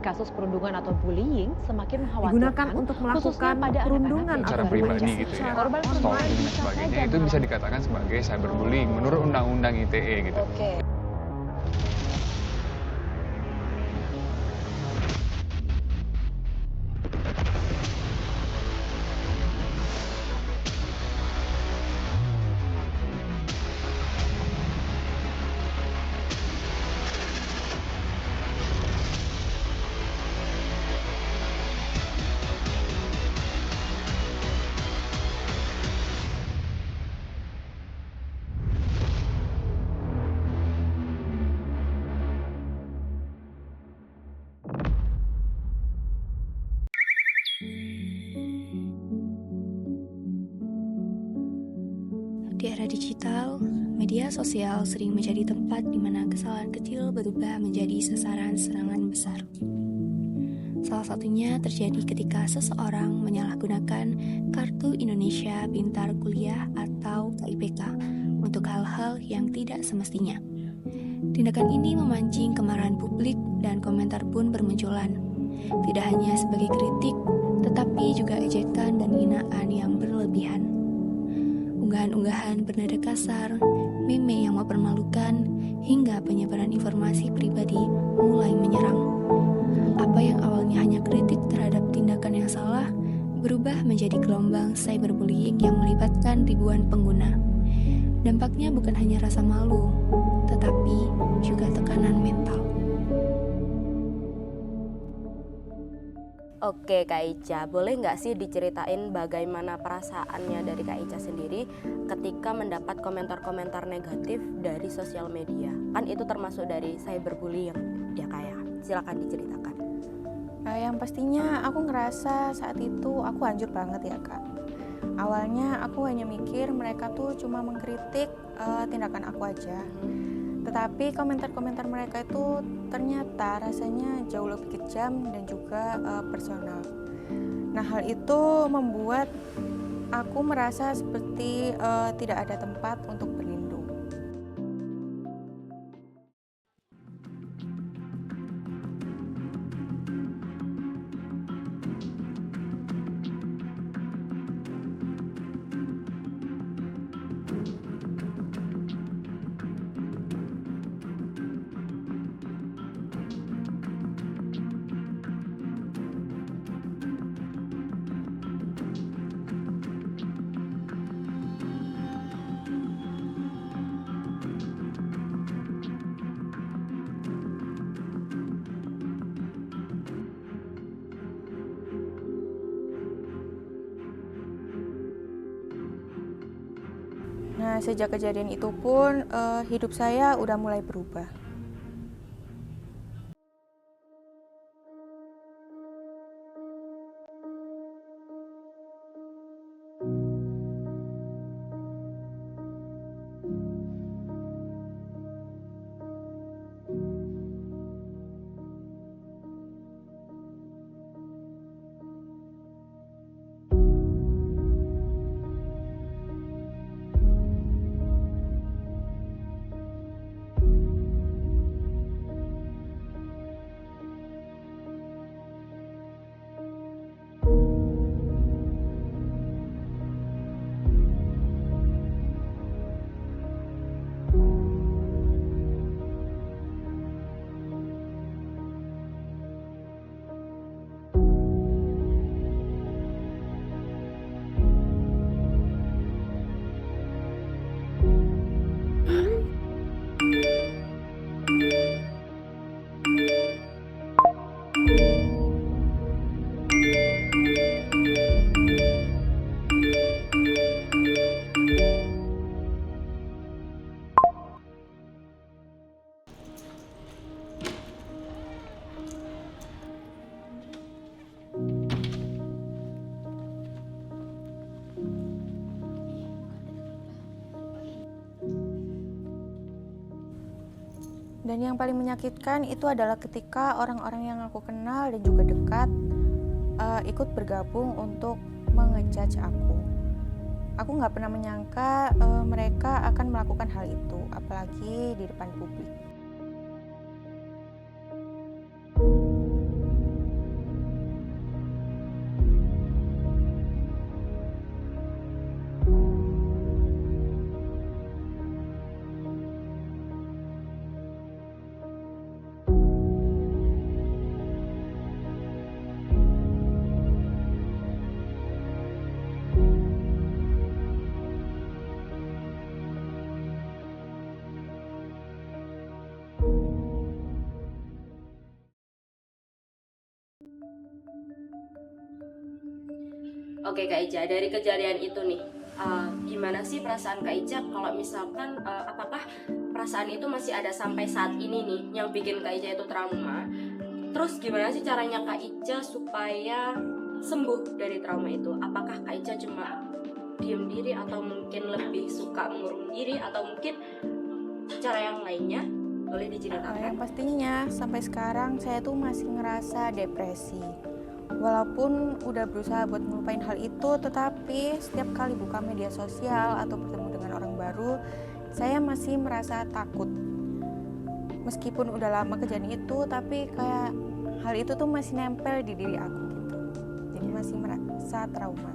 kasus perundungan atau bullying semakin Digunakan mengkhawatirkan, untuk khususnya melakukan pada perundungan anak-anak Secara atau dan pribadi remaja. gitu ya, Korban stalking perundungan dan bisa sebagainya saja itu bisa mengalami. dikatakan sebagai cyberbullying menurut Undang-Undang ITE gitu. Oke. Di era digital, media sosial sering menjadi tempat di mana kesalahan kecil berubah menjadi sasaran serangan besar. Salah satunya terjadi ketika seseorang menyalahgunakan Kartu Indonesia Pintar Kuliah atau KIPK untuk hal-hal yang tidak semestinya. Tindakan ini memancing kemarahan publik dan komentar pun bermunculan. Tidak hanya sebagai kritik, tetapi juga ejekan dan hinaan yang berlebihan. Unggahan-unggahan bernada kasar, meme yang mempermalukan, hingga penyebaran informasi pribadi mulai menyerang. Apa yang awalnya hanya kritik terhadap tindakan yang salah, berubah menjadi gelombang cyberbullying yang melibatkan ribuan pengguna. Dampaknya bukan hanya rasa malu, tetapi juga tekanan mental. Oke Kak Ica, boleh nggak sih diceritain bagaimana perasaannya dari Kak Ica sendiri ketika mendapat komentar-komentar negatif dari sosial media? Kan itu termasuk dari cyberbullying ya Kak ya? Silakan diceritakan. Yang pastinya aku ngerasa saat itu aku hancur banget ya Kak. Awalnya aku hanya mikir mereka tuh cuma mengkritik tindakan aku aja. Tetapi komentar-komentar mereka itu ternyata rasanya jauh lebih kejam dan juga personal. Nah, hal itu membuat aku merasa seperti tidak ada tempat untuk berlindung. Nah, sejak kejadian itu pun hidup saya udah mulai berubah. Dan yang paling menyakitkan itu adalah ketika orang-orang yang aku kenal dan juga dekat ikut bergabung untuk mengejudge aku. Aku nggak pernah menyangka mereka akan melakukan hal itu, apalagi di depan publik. Oke Kak Ica, dari kejadian itu nih, gimana sih perasaan Kak Ica kalau misalkan apakah perasaan itu masih ada sampai saat ini nih yang bikin Kak Ica itu trauma? Terus gimana sih caranya Kak Ica supaya sembuh dari trauma itu? Apakah Kak Ica cuma diem diri atau mungkin lebih suka mengurung diri atau mungkin cara yang lainnya? Boleh diceritakan? Yang pastinya sampai sekarang saya tuh masih ngerasa depresi. Walaupun udah berusaha buat ngelupain hal itu, tetapi setiap kali buka media sosial atau bertemu dengan orang baru, saya masih merasa takut. Meskipun udah lama kejadian itu, tapi kayak hal itu tuh masih nempel di diri aku gitu. Jadi masih merasa trauma.